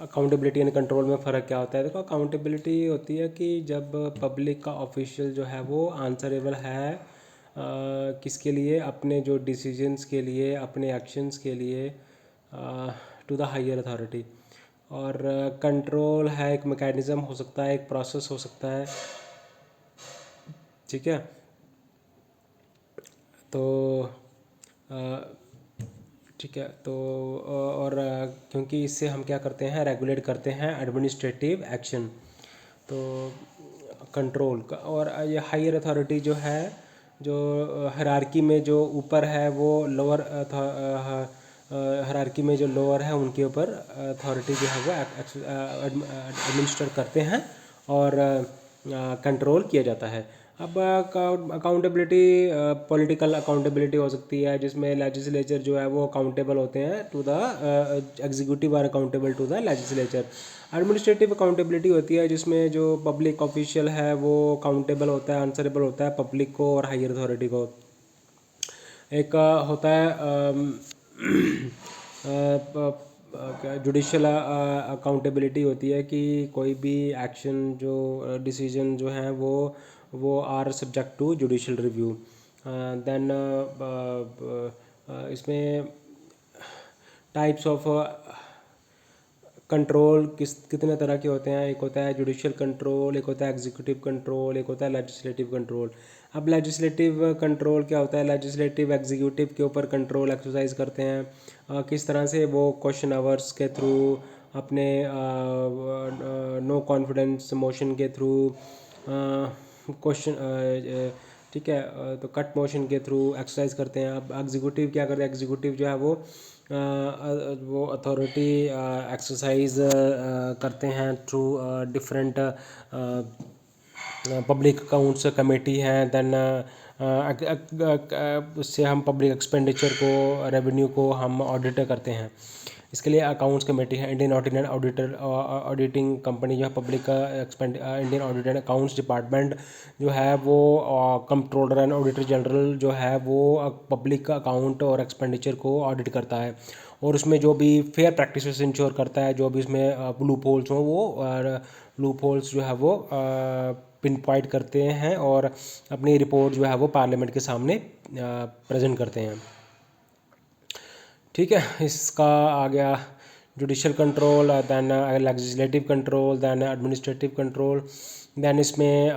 Accountability and control में फ़र्क क्या होता है? देखो, अकाउंटेबिलिटी होती है कि जब पब्लिक का ऑफिशियल जो है वो आंसरेबल है किसके लिए, अपने जो डिसीजंस के लिए, अपने एक्शंस के लिए टू द हायर अथॉरिटी। और कंट्रोल है एक मैकेनिज़्म हो सकता है, एक प्रोसेस हो सकता है, ठीक है। तो ठीक है, तो और क्योंकि इससे हम क्या करते हैं, रेगुलेट करते हैं एडमिनिस्ट्रेटिव एक्शन। तो कंट्रोल का, और ये हायर अथॉरिटी जो है, जो हायरार्की में जो ऊपर है वो लोअर, हायरार्की में जो लोअर है उनके ऊपर अथॉरिटी जो है वो एडमिनिस्टर करते हैं और कंट्रोल किया जाता है। अब अकाउंटेबिलिटी पॉलिटिकल अकाउंटेबिलिटी हो सकती है, जिसमें लेजिस्लेचर जो है वो अकाउंटेबल होते हैं to the executive, are accountable to the legislature. Administrative accountability होती है जिसमें जो पब्लिक ऑफिशियल है वो अकाउंटेबल होता है, आंसरेबल होता है पब्लिक को और हायर अथॉरिटी को। एक होता है जुडिशल अकाउंटेबिलिटी होती है कि कोई भी एक्शन जो डिसीजन जो है वो are subject to judicial review. Then इसमें टाइप्स ऑफ कंट्रोल कितने तरह के होते हैं। एक होता है जुडिशियल कंट्रोल, एक होता है एग्जीक्यूटिव कंट्रोल, एक होता है लेजिस्लेटिव कंट्रोल। अब लेजिस्लेटिव कंट्रोल क्या होता है? लेजिस्लेटिव एग्जीक्यूटिव के ऊपर कंट्रोल एक्सरसाइज करते हैं। किस तरह से? वो क्वेश्चन आवर्स के थ्रू, अपने नो कॉन्फिडेंस मोशन के थ्रू, क्वेश्चन, ठीक है, तो कट मोशन के थ्रू एक्सरसाइज करते हैं। अब एग्जीक्यूटिव क्या करते हैं? एग्जीक्यूटिव जो है वो अथॉरिटी एक्सरसाइज करते हैं through different public accounts committee हैं। देन उससे हम पब्लिक एक्सपेंडिचर को, रेवेन्यू को हम ऑडिट करते हैं। इसके लिए अकाउंट्स कमेटी है। Indian audit and auditing company जो है public Indian audit and accounts department जो है वो कंट्रोलर एंड ऑडिटर जनरल जो है वो पब्लिक अकाउंट और एक्सपेंडिचर को ऑडिट करता है, और उसमें जो भी फेयर प्रैक्टिसेस इंश्योर करता है। जो भी उसमें लूप होल्स हों वो लूप होल्स जो है वो पिन पॉइंट करते हैं और अपनी रिपोर्ट जो है वो पार्लियामेंट के सामने प्रेजेंट करते हैं। ठीक है, इसका आ गया judicial control, then legislative control, then administrative control, then इसमें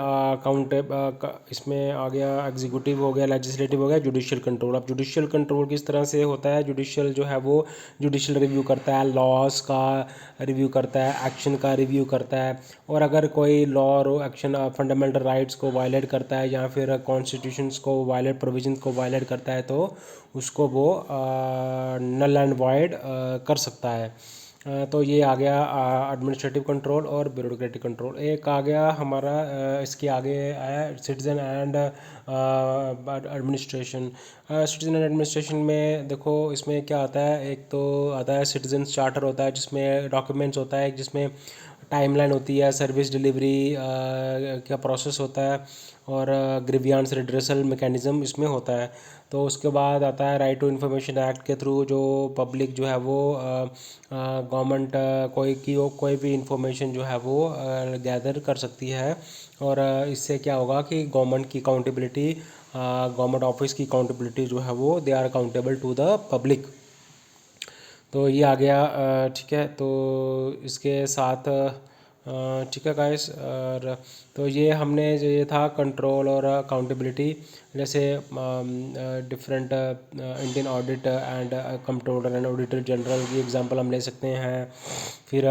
इसमें आ गया एग्जीक्यूटिव हो गया, लेजिस्लेटिव हो गया, जुडिशियल कंट्रोल। अब जुडिशियल कंट्रोल किस तरह से होता है? जुडिशियल जो है वो जुडिशियल रिव्यू करता है, लॉस का रिव्यू करता है, एक्शन का रिव्यू करता है। और अगर कोई लॉ और एक्शन फंडामेंटल राइट्स को वायलेट करता है या फिर कॉन्स्टिट्यूशंस को वायलेट, प्रोविजंस को वायलेट करता है तो उसको वो नल एंड वॉइड कर सकता है। तो ये आ गया एडमिनिस्ट्रेटिव कंट्रोल और ब्यूरोक्रेटिक कंट्रोल। एक आ गया हमारा इसके आगे आया citizen and administration. Citizen and administration में देखो इसमें क्या आता है, एक तो आता है सिटीजन्स चार्टर होता है जिसमें डॉक्यूमेंट्स होता है, जिसमें टाइमलाइन होती है, सर्विस डिलीवरी का प्रोसेस होता है, और ग्रीवियंस रिड्रेसल मैकेनिज़्म इसमें होता है। तो उसके बाद आता है राइट टू इन्फॉर्मेशन एक्ट के थ्रू जो पब्लिक जो है वो गवर्नमेंट कोई भी इंफॉर्मेशन जो है वो गैदर कर सकती है। और इससे क्या होगा कि गवर्नमेंट की अकाउंटेबिलिटी, गवर्नमेंट ऑफिस की अकाउंटेबिलिटी जो है वो they are accountable to the public. तो ये आ गया, ठीक है। तो इसके साथ ठीक है गाइस, और तो ये हमने जो ये था कंट्रोल और अकाउंटेबिलिटी, जैसे different Indian audit and controller and auditor general की एग्जांपल हम ले सकते हैं। फिर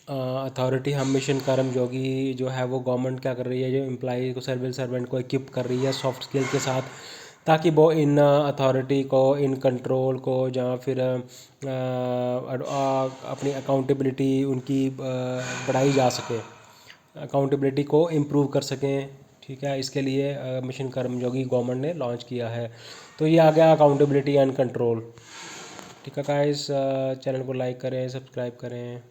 अथॉरिटी हम मिशन कर्मयोगी जो है वो गवर्नमेंट क्या कर रही है, जो एम्प्लॉई को, सिविल सर्वेंट को इक्विप कर रही है सॉफ्ट स्किल के साथ, ताकि वो इन अथॉरिटी को, इन कंट्रोल को, या फिर अपनी अकाउंटेबिलिटी उनकी बढ़ाई जा सके, अकाउंटेबिलिटी को इम्प्रूव कर सकें। ठीक है, इसके लिए मिशन कर्मयोगी गवर्नमेंट ने लॉन्च किया है। तो ये आ गया अकाउंटेबिलिटी एंड कंट्रोल। ठीक है गाइस, चैनल को लाइक करें, सब्सक्राइब करें।